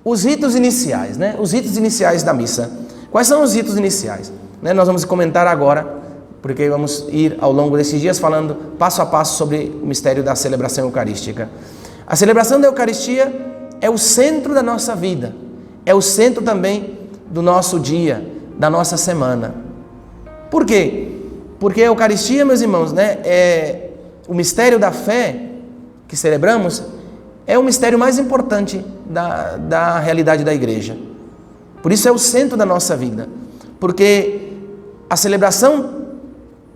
os ritos iniciais, né? Os ritos iniciais da missa. Quais são os ritos iniciais? Nós vamos comentar agora, porque vamos ir ao longo desses dias falando passo a passo sobre o mistério da celebração eucarística. A celebração da Eucaristia é o centro da nossa vida, é o centro também do nosso dia, da nossa semana. Por quê? Porque a Eucaristia, meus irmãos, né, é o mistério da fé que celebramos, é o mistério mais importante da realidade da igreja. Por isso é o centro da nossa vida, porque a celebração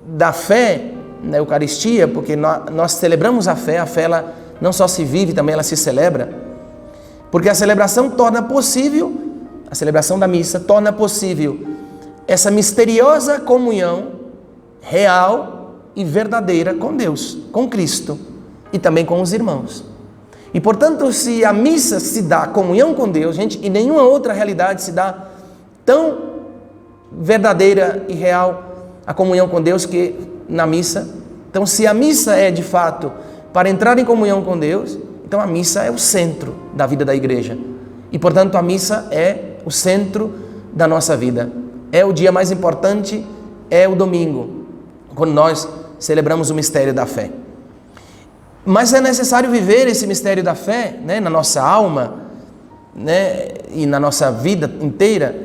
da fé na Eucaristia, porque nós celebramos a fé ela não só se vive, também ela se celebra, porque a celebração torna possível, a celebração da missa torna possível essa misteriosa comunhão real e verdadeira com Deus, com Cristo e também com os irmãos. E portanto, se a missa se dá a comunhão com Deus, gente, e nenhuma outra realidade se dá tão verdadeira e real a comunhão com Deus que na missa. Então, se a missa é de fato para entrar em comunhão com Deus, então a missa é o centro da vida da igreja. E portanto a missa é o centro da nossa vida. É o dia mais importante, é o domingo, quando nós celebramos o mistério da fé. Mas é necessário viver esse mistério da fé, né, na nossa alma, né, e na nossa vida inteira,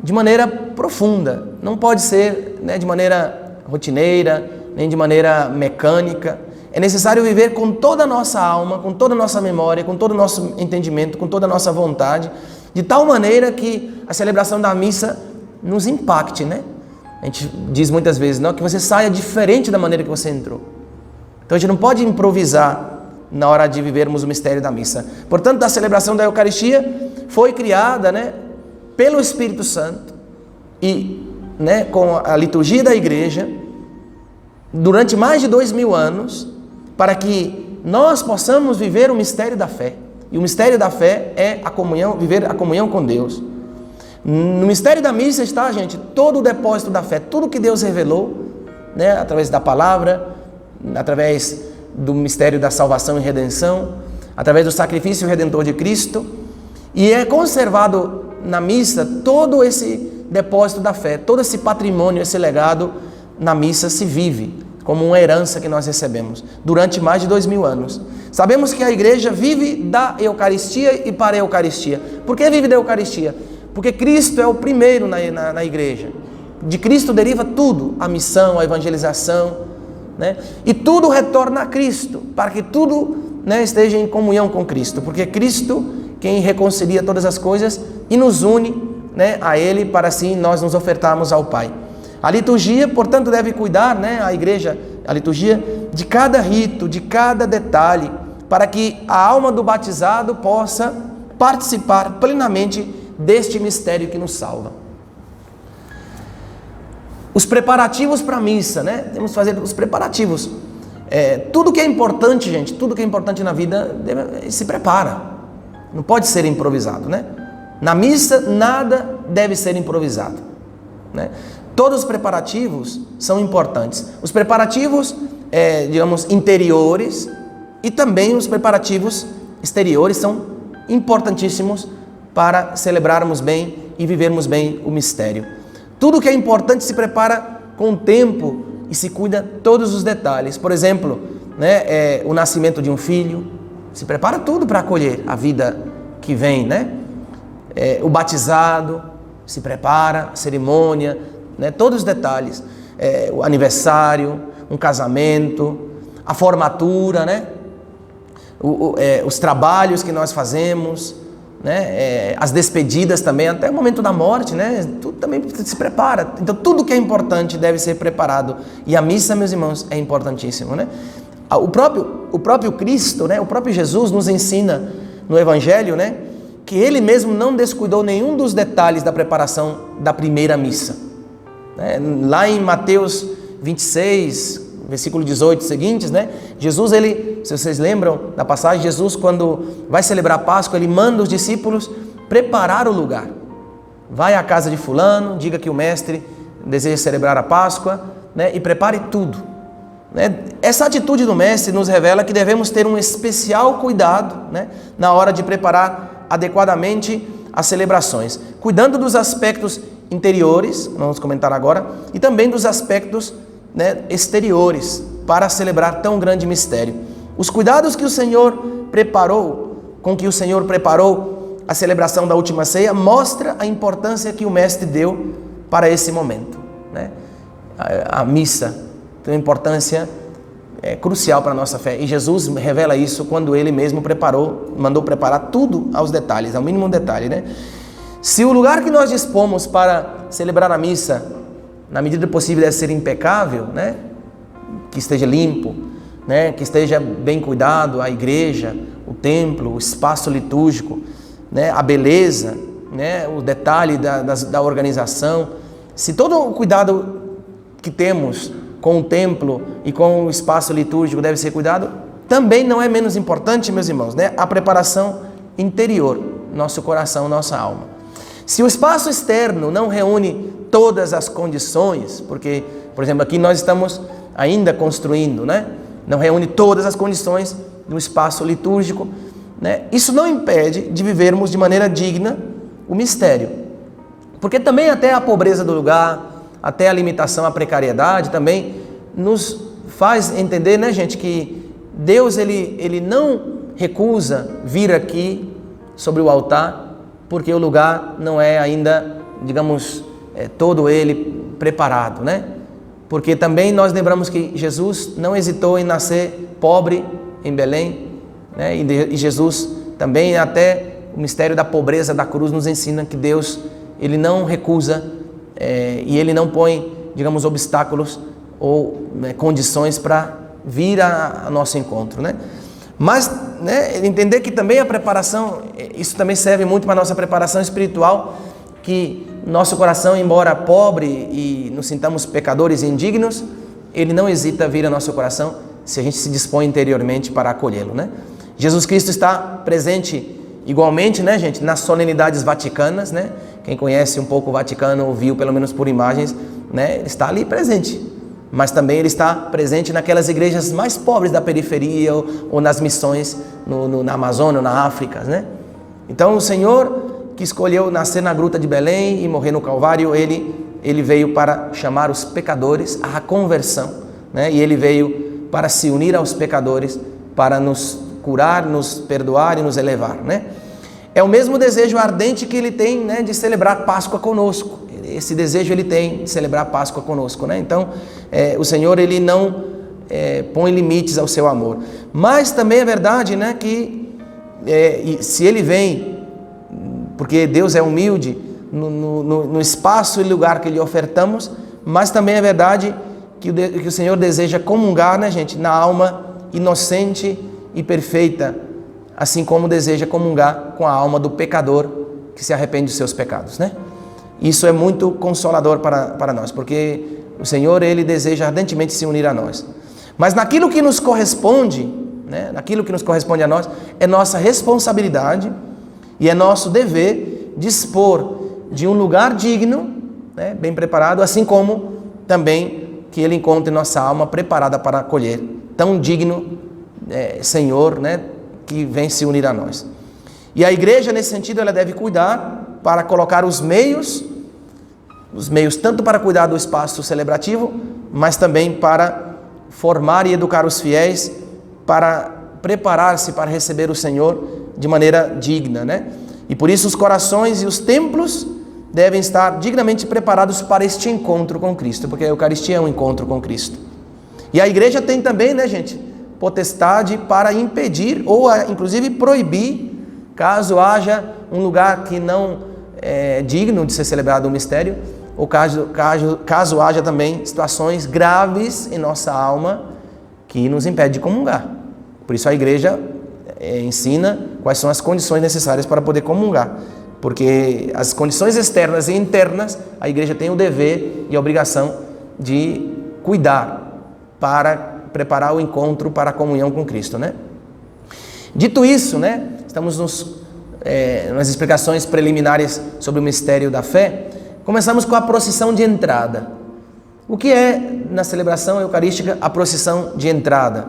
de maneira profunda. Não pode ser, né, de maneira rotineira, nem de maneira mecânica. É necessário viver com toda a nossa alma, com toda a nossa memória, com todo o nosso entendimento, com toda a nossa vontade, de tal maneira que a celebração da missa nos impacte, né? A gente diz muitas vezes, não, que você saia diferente da maneira que você entrou. Então a gente não pode improvisar na hora de vivermos o mistério da missa. Portanto, a celebração da Eucaristia foi criada, né, pelo Espírito Santo e, né, com a liturgia da igreja durante mais de 2000 anos, para que nós possamos viver o mistério da fé. E o mistério da fé é a comunhão, viver a comunhão com Deus. No mistério da missa está, gente, todo o depósito da fé, tudo que Deus revelou, né, através da palavra, através do mistério da salvação e redenção, através do sacrifício redentor de Cristo, e é conservado na missa todo esse depósito da fé, todo esse patrimônio, esse legado na missa se vive como uma herança que nós recebemos durante mais de 2000 anos. Sabemos que a igreja vive da Eucaristia e para a Eucaristia. Por que vive da Eucaristia? Porque Cristo é o primeiro na igreja. De Cristo deriva tudo, a missão, a evangelização, né? E tudo retorna a Cristo, para que tudo, né, esteja em comunhão com Cristo. Porque Cristo, quem reconcilia todas as coisas e nos une, né, a Ele, para assim nós nos ofertarmos ao Pai. A liturgia, portanto, deve cuidar, né, a igreja, a liturgia, de cada rito, de cada detalhe, para que a alma do batizado possa participar plenamente deste mistério que nos salva. Os preparativos para a missa, né? Temos que fazer os preparativos. Tudo que é importante, gente, tudo que é importante na vida se prepara. Não pode ser improvisado, né? Na missa, nada deve ser improvisado, né? Todos os preparativos são importantes. Os preparativos, digamos, interiores e também os preparativos exteriores são importantíssimos para celebrarmos bem e vivermos bem o mistério. Tudo que é importante se prepara com o tempo e se cuida todos os detalhes. Por exemplo, né, o nascimento de um filho, se prepara tudo para acolher a vida que vem, né? O batizado, se prepara, a cerimônia, né, todos os detalhes, o aniversário, um casamento, a formatura, né, os trabalhos que nós fazemos, né, as despedidas também, até o momento da morte, né, tudo também se prepara. Então tudo que é importante deve ser preparado, e a missa, meus irmãos, é importantíssimo, né? O próprio Cristo, né, o próprio Jesus nos ensina no Evangelho, né, que Ele mesmo não descuidou nenhum dos detalhes da preparação da primeira missa. Lá em Mateus 26, versículo 18 seguintes, né? Jesus, se vocês lembram da passagem, Jesus, quando vai celebrar a Páscoa, ele manda os discípulos preparar o lugar. Vai à casa de fulano, diga que o mestre deseja celebrar a Páscoa, né? E prepare tudo, né? Essa atitude do mestre nos revela que devemos ter um especial cuidado, né, na hora de preparar adequadamente as celebrações, cuidando dos aspectos interiores, vamos comentar agora, e também dos aspectos, né, exteriores, para celebrar tão grande mistério. Os cuidados que o Senhor preparou, com que o Senhor preparou a celebração da última ceia, mostra a importância que o Mestre deu para esse momento, né? A missa tem uma importância crucial para a nossa fé, e Jesus revela isso quando Ele mesmo mandou preparar tudo aos detalhes, ao mínimo detalhe, né? Se o lugar que nós dispomos para celebrar a missa, na medida do possível, deve ser impecável, né? Que esteja limpo, né? Que esteja bem cuidado, a igreja, o templo, o espaço litúrgico, né? A beleza, né? O detalhe da organização. Se todo o cuidado que temos com o templo e com o espaço litúrgico deve ser cuidado, também não é menos importante, meus irmãos, né? A preparação interior, nosso coração, nossa alma. Se o espaço externo não reúne todas as condições, porque, por exemplo, aqui nós estamos ainda construindo, né? Não reúne todas as condições do espaço litúrgico, né? Isso não impede de vivermos de maneira digna o mistério. Porque também até a pobreza do lugar, até a limitação, a precariedade também nos faz entender, né, gente, que Deus ele não recusa vir aqui sobre o altar, porque o lugar não é ainda, digamos, todo ele preparado, né? Porque também nós lembramos que Jesus não hesitou em nascer pobre em Belém, né? E Jesus também, até o mistério da pobreza da cruz nos ensina que Deus, Ele não recusa e Ele não põe, digamos, obstáculos ou, né, condições para vir a nosso encontro, né? Mas, né, entender que também a preparação, isso também serve muito para a nossa preparação espiritual, que nosso coração, embora pobre e nos sintamos pecadores e indignos, ele não hesita vir ao nosso coração se a gente se dispõe interiormente para acolhê-lo, né? Jesus Cristo está presente igualmente, né, gente, nas solenidades vaticanas, né? Quem conhece um pouco o Vaticano, ou viu pelo menos por imagens, né, ele está ali presente. Mas também ele está presente naquelas igrejas mais pobres da periferia ou nas missões na Amazônia ou na África, né? Então o Senhor, que escolheu nascer na gruta de Belém e morrer no Calvário, ele veio para chamar os pecadores à conversão, né? E ele veio para se unir aos pecadores, para nos curar, nos perdoar e nos elevar, né? É o mesmo desejo ardente que ele tem, né, de celebrar Páscoa conosco. Esse desejo ele tem de celebrar Páscoa conosco, né? Então, o Senhor, ele não põe limites ao seu amor. Mas também é verdade, né, que se ele vem, porque Deus é humilde no espaço e lugar que lhe ofertamos, mas também é verdade que o Senhor deseja comungar, né, gente, na alma inocente e perfeita, assim como deseja comungar com a alma do pecador que se arrepende dos seus pecados, né? Isso é muito consolador para nós, porque o Senhor, Ele deseja ardentemente se unir a nós. Mas naquilo que nos corresponde, né, naquilo que nos corresponde a nós, é nossa responsabilidade e é nosso dever dispor de um lugar digno, né, bem preparado, assim como também que Ele encontre nossa alma preparada para acolher tão digno Senhor, né, que vem se unir a nós. E a igreja, nesse sentido, ela deve cuidar para colocar os meios tanto para cuidar do espaço celebrativo, mas também para formar e educar os fiéis, para preparar-se para receber o Senhor de maneira digna, né? E por isso os corações e os templos devem estar dignamente preparados para este encontro com Cristo, porque a Eucaristia é um encontro com Cristo. E a igreja tem também, né, gente, potestade para impedir ou inclusive proibir, caso haja um lugar que não é digno de ser celebrado o mistério, ou caso haja também situações graves em nossa alma que nos impede de comungar. Por isso a igreja ensina quais são as condições necessárias para poder comungar, porque as condições externas e internas a igreja tem o dever e a obrigação de cuidar para preparar o encontro para a comunhão com Cristo, né? Dito isso, né, estamos nas explicações preliminares sobre o mistério da fé. Começamos com a procissão de entrada. O que é, na celebração eucarística, a procissão de entrada?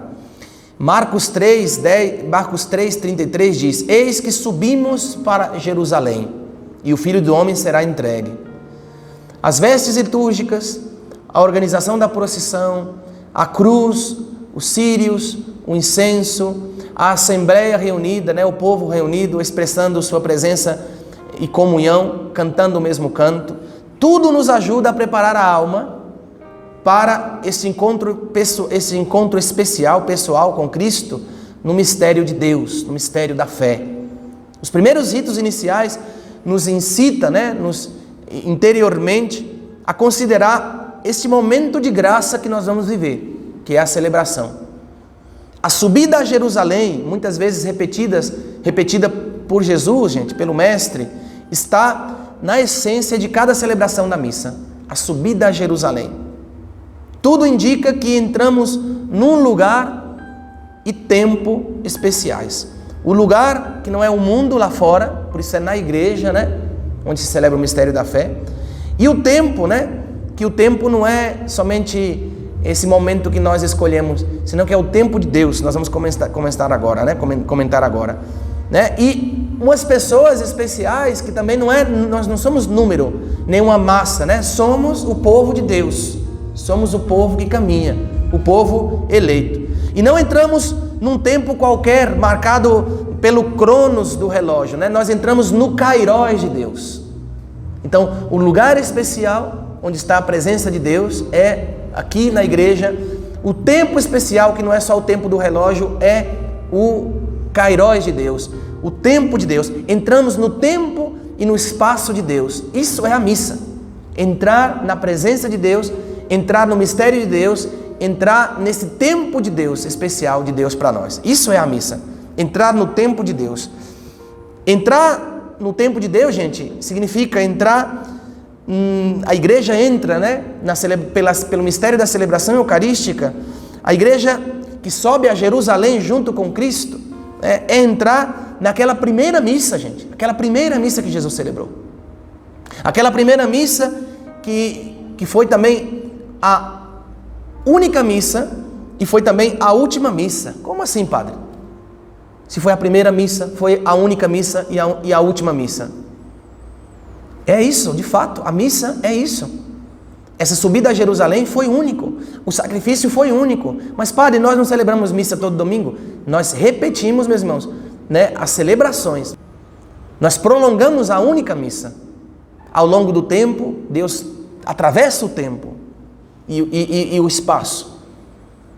Marcos 3:33 diz: eis que subimos para Jerusalém, e o Filho do Homem será entregue. As vestes litúrgicas, a organização da procissão, a cruz, os círios, o incenso, a assembleia reunida, o povo reunido, expressando sua presença e comunhão, cantando o mesmo canto, tudo nos ajuda a preparar a alma para esse encontro especial, pessoal com Cristo, no mistério de Deus, no mistério da fé. Os primeiros ritos iniciais nos incita, nos interiormente, a considerar este momento de graça que nós vamos viver, que é a celebração. A subida a Jerusalém, muitas vezes repetida por Jesus, pelo Mestre, está na essência de cada celebração da missa, a subida a Jerusalém. Tudo indica que entramos num lugar e tempo especiais. O lugar que não é o mundo lá fora, por isso é na igreja, onde se celebra o mistério da fé. E o tempo, que o tempo não é somente esse momento que nós escolhemos, senão que é o tempo de Deus. Nós vamos comentar agora, E umas pessoas especiais que também nós não somos número, nenhuma massa, Somos o povo de Deus. Somos o povo que caminha, o povo eleito. E não entramos num tempo qualquer, marcado pelo cronos do relógio, Nós entramos no Kairos de Deus. Então, o lugar especial, onde está a presença de Deus, é aqui na igreja. O tempo especial, que não é só o tempo do relógio, é o Kairos de Deus, o tempo de Deus. Entramos no tempo e no espaço de Deus. Isso é a missa. Entrar na presença de Deus, entrar no mistério de Deus, entrar nesse tempo de Deus especial de Deus para nós. Isso é a missa. Entrar no tempo de Deus. Entrar no tempo de Deus, significa entrar. A igreja entra, pelo mistério da celebração eucarística. A igreja que sobe a Jerusalém junto com Cristo é entrar naquela primeira missa, aquela primeira missa que Jesus celebrou. Aquela primeira missa que foi também a única missa e foi também a última missa. Como assim, padre? Se foi a primeira missa, foi a única missa e a última missa. É isso, de fato, a missa é isso. Essa subida a Jerusalém foi único, o sacrifício foi único. Mas, padre, nós não celebramos missa todo domingo? Nós repetimos, meus irmãos, as celebrações. Nós prolongamos a única missa. Ao longo do tempo, Deus atravessa o tempo e o espaço.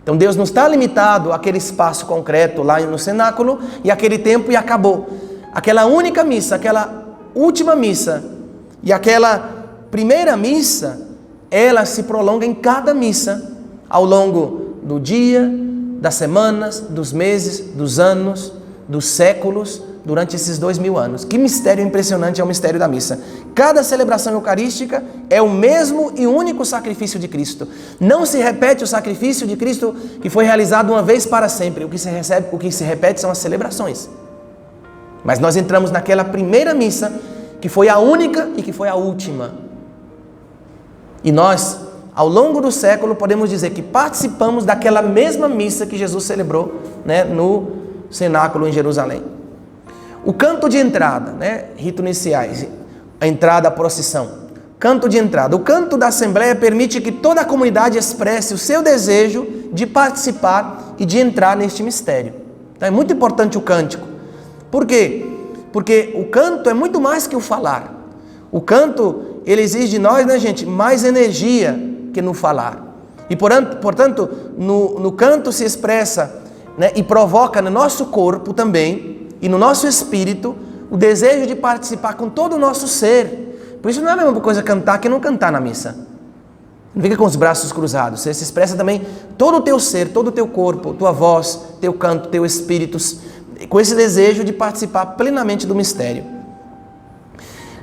Então Deus não está limitado àquele espaço concreto lá no cenáculo e aquele tempo e acabou. Aquela única missa, aquela última missa e aquela primeira missa, ela se prolonga em cada missa ao longo do dia, das semanas, dos meses, dos anos, dos séculos, durante esses 2000 anos. Que mistério impressionante é o mistério da missa. Cada celebração eucarística é o mesmo e único sacrifício de Cristo. Não se repete o sacrifício de Cristo que foi realizado uma vez para sempre. O que se repete são as celebrações. Mas nós entramos naquela primeira missa, que foi a única e que foi a última. E nós, ao longo do século, podemos dizer que participamos daquela mesma missa que Jesus celebrou, no cenáculo em Jerusalém. O canto de entrada, rito iniciais, a entrada, a procissão. Canto de entrada. O canto da Assembleia permite que toda a comunidade expresse o seu desejo de participar e de entrar neste mistério. Então é muito importante o cântico. Por quê? Porque o canto é muito mais que o falar. O canto, ele exige de nós, mais energia que no falar. E portanto, no canto se expressa, e provoca no nosso corpo também, e no nosso espírito, o desejo de participar com todo o nosso ser. Por isso não é a mesma coisa cantar que não cantar na missa. Não fica com os braços cruzados. Você se expressa também todo o teu ser, todo o teu corpo, tua voz, teu canto, teu espírito, com esse desejo de participar plenamente do mistério.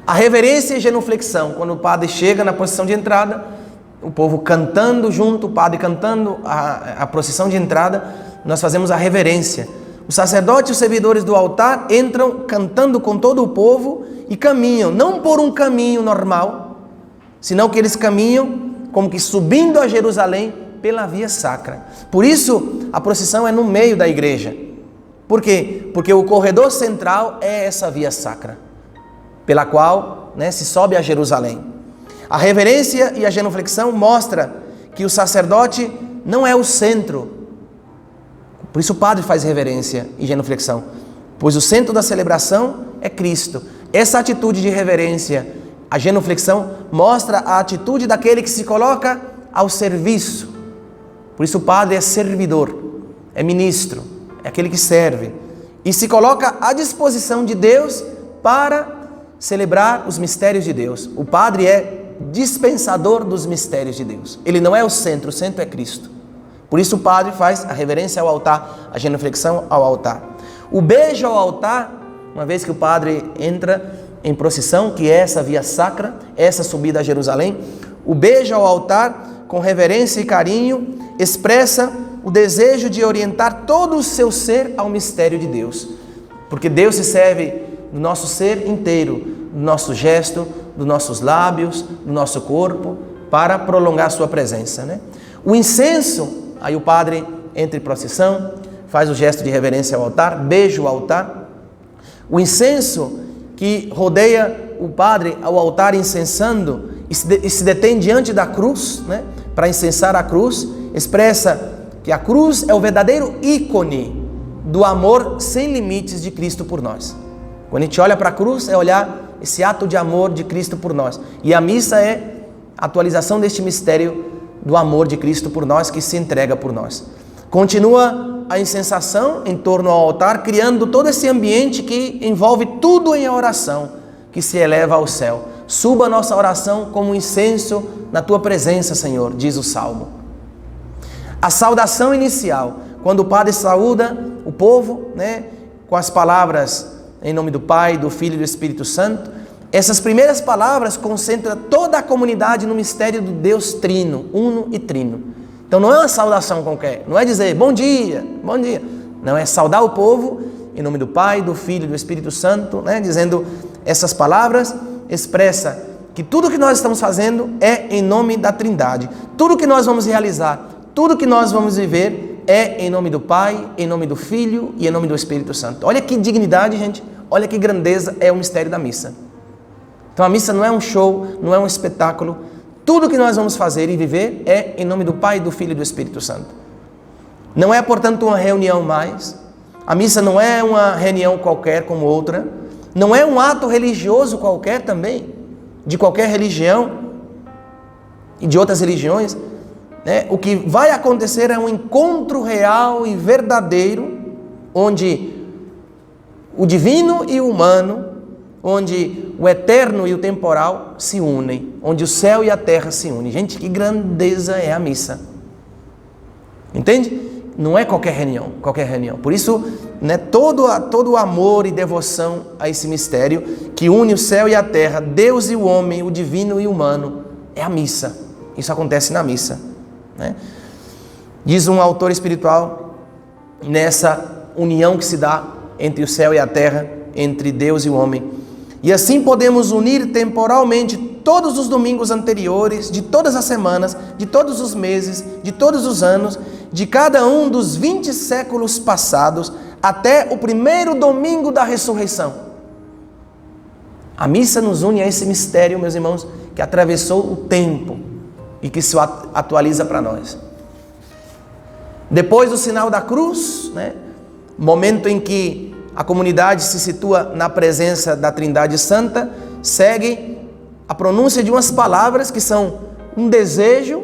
A reverência e genuflexão. Quando o padre chega na posição de entrada, o povo cantando junto, o padre cantando a procissão de entrada, nós fazemos a reverência. Os sacerdotes e os servidores do altar entram cantando com todo o povo e caminham, não por um caminho normal, senão que eles caminham como que subindo a Jerusalém pela via sacra. Por isso, a procissão é no meio da igreja. Por quê? Porque o corredor central é essa via sacra, pela qual, né, se sobe a Jerusalém. A reverência e a genuflexão mostra que o sacerdote não é o centro. Por isso o padre faz reverência e genuflexão, pois o centro da celebração é Cristo. Essa atitude de reverência, a genuflexão, mostra a atitude daquele que se coloca ao serviço. Por isso o padre é servidor, é ministro, é aquele que serve e se coloca à disposição de Deus para celebrar os mistérios de Deus. O padre é dispensador dos mistérios de Deus. Ele não é o centro é Cristo. Por isso o padre faz a reverência ao altar, a genuflexão ao altar. O beijo ao altar, uma vez que o padre entra em procissão, que é essa via sacra, essa subida a Jerusalém, o beijo ao altar, com reverência e carinho, expressa o desejo de orientar todo o seu ser ao mistério de Deus. Porque Deus se serve do nosso ser inteiro, do nosso gesto, dos nossos lábios, do nosso corpo, para prolongar a sua presença, né? O incenso, aí o padre entra em procissão, faz o gesto de reverência ao altar, beijo ao altar. O incenso que rodeia o padre ao altar incensando e se detém diante da cruz, né, para incensar a cruz, expressa que a cruz é o verdadeiro ícone do amor sem limites de Cristo por nós. Quando a gente olha para a cruz, é olhar esse ato de amor de Cristo por nós. E a missa é a atualização deste mistério do amor de Cristo por nós, que se entrega por nós. Continua a incensação em torno ao altar, criando todo esse ambiente que envolve tudo em oração, que se eleva ao céu. Suba a nossa oração como incenso na tua presença, Senhor, diz o Salmo. A saudação inicial, quando o padre saúda o povo, né, com as palavras em nome do Pai, do Filho e do Espírito Santo, essas primeiras palavras concentram toda a comunidade no mistério do Deus trino, uno e trino. Então não é uma saudação qualquer, não é dizer bom dia, bom dia. Não, é saudar o povo em nome do Pai, do Filho e do Espírito Santo, né, dizendo essas palavras, expressa que tudo que nós estamos fazendo é em nome da Trindade. Tudo que nós vamos realizar, tudo que nós vamos viver é em nome do Pai, em nome do Filho e em nome do Espírito Santo. Olha que dignidade, gente, olha que grandeza é o mistério da missa. Então a missa não é um show, não é um espetáculo. Tudo que nós vamos fazer e viver é em nome do Pai, do Filho e do Espírito Santo. Não é, portanto, uma reunião mais. A missa não é uma reunião qualquer como outra. Não é um ato religioso qualquer também, de qualquer religião e de outras religiões. Né? O que vai acontecer é um encontro real e verdadeiro, onde o divino e o humano, onde o eterno e o temporal se unem, onde o céu e a terra se unem. Gente, que grandeza é a missa. Entende? Não é qualquer reunião, qualquer reunião. Por isso, né, todo o amor e devoção a esse mistério que une o céu e a terra, Deus e o homem, o divino e o humano, é a missa. Isso acontece na missa, né? Diz um autor espiritual, nessa união que se dá entre o céu e a terra, entre Deus e o homem. E assim podemos unir temporalmente todos os domingos anteriores, de todas as semanas, de todos os meses, de todos os anos, de cada um dos 20 séculos passados, até o primeiro domingo da ressurreição. A missa nos une a esse mistério, meus irmãos, que atravessou o tempo e que se atualiza para nós. Depois do sinal da cruz, né, momento em que a comunidade se situa na presença da Trindade Santa, segue a pronúncia de umas palavras que são um desejo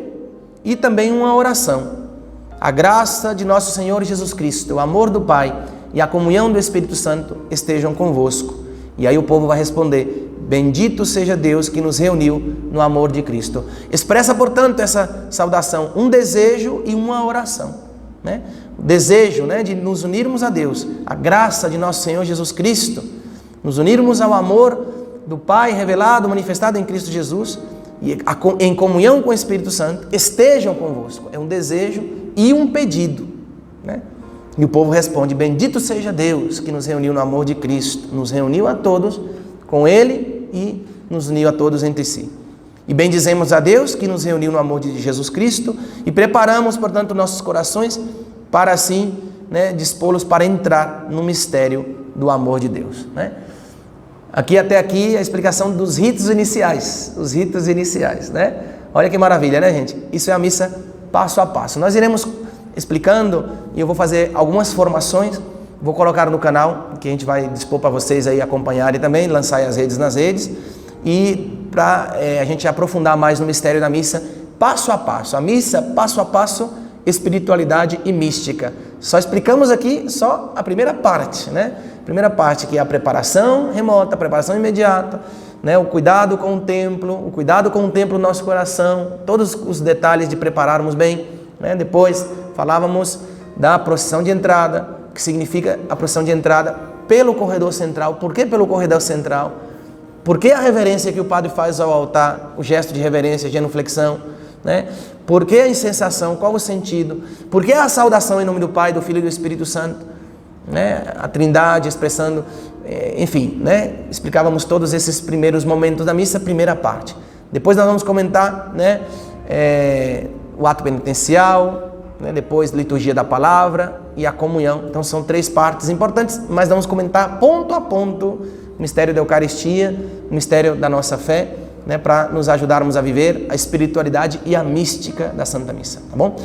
e também uma oração. A graça de nosso Senhor Jesus Cristo, o amor do Pai e a comunhão do Espírito Santo estejam convosco. E aí o povo vai responder: bendito seja Deus que nos reuniu no amor de Cristo. Expressa, portanto, essa saudação, um desejo e uma oração, né? O desejo, né, de nos unirmos a Deus, a graça de nosso Senhor Jesus Cristo, nos unirmos ao amor do Pai revelado, manifestado em Cristo Jesus, e em comunhão com o Espírito Santo, estejam convosco. É um desejo e um pedido, né? E o povo responde: bendito seja Deus que nos reuniu no amor de Cristo, nos reuniu a todos com Ele e nos uniu a todos entre si. E bendizemos a Deus que nos reuniu no amor de Jesus Cristo e preparamos, portanto, nossos corações para assim, né, dispô-los para entrar no mistério do amor de Deus, né? Até aqui a explicação dos ritos iniciais, né? Olha que maravilha, né, gente? Isso é a missa passo a passo. Nós iremos explicando e eu vou fazer algumas formações, vou colocar no canal, que a gente vai dispor para vocês aí acompanharem também, lançar nas redes, e para a gente aprofundar mais no mistério da missa, passo a passo. A missa, passo a passo, espiritualidade e mística. Só explicamos aqui só a primeira parte, né? Primeira parte, que é a preparação remota, a preparação imediata, né? O cuidado com o templo no nosso coração, todos os detalhes de prepararmos bem, né? Depois falávamos da procissão de entrada, que significa a procissão de entrada pelo corredor central. Por que pelo corredor central? Por que a reverência que o padre faz ao altar, o gesto de reverência, genuflexão, né? Por que a incensação? Qual o sentido? Por que a saudação em nome do Pai, do Filho e do Espírito Santo? Né? A Trindade expressando, enfim, né? Explicávamos todos esses primeiros momentos da missa, primeira parte. Depois nós vamos comentar, né, o ato penitencial, né? Depois liturgia da palavra e a comunhão. Então são 3 partes importantes, mas vamos comentar ponto a ponto o mistério da Eucaristia, o mistério da nossa fé, né, para nos ajudarmos a viver a espiritualidade e a mística da Santa Missa, tá bom?